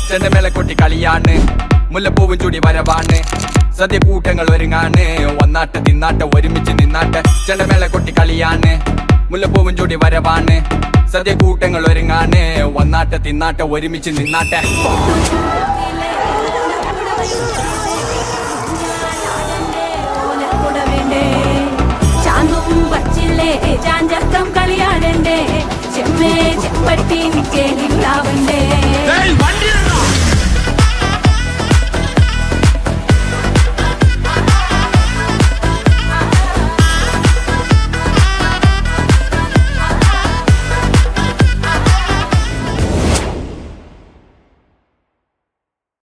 ചെണ്ടമേളക്കൊട്ടി കളിയാണ്, മുല്ലപ്പൂവും ചൂടി വരവാണ്, സദ്യ കൂട്ടങ്ങൾ ഒരുങ്ങാണ്, ഒന്നാട്ട തിന്നാട്ട ഒരുമിച്ച് നിന്നാട്ട. ചെണ്ടമേളക്കൊട്ടി കളിയാണ്, മുല്ലപ്പൂവും ചൂടി വരവാണ്, സദ്യ കൂട്ടങ്ങൾ ഒരുങ്ങാണ്, ഒന്നാട്ട തിന്നാട്ട ഒരുമിച്ച് നിന്നാട്ട. ചാഞ്ചക്കം കളിയാടണ്ടേ, ചെമ്മേ ചെമ്പട്ടി കേളിണ്ടാവണ്ടേ.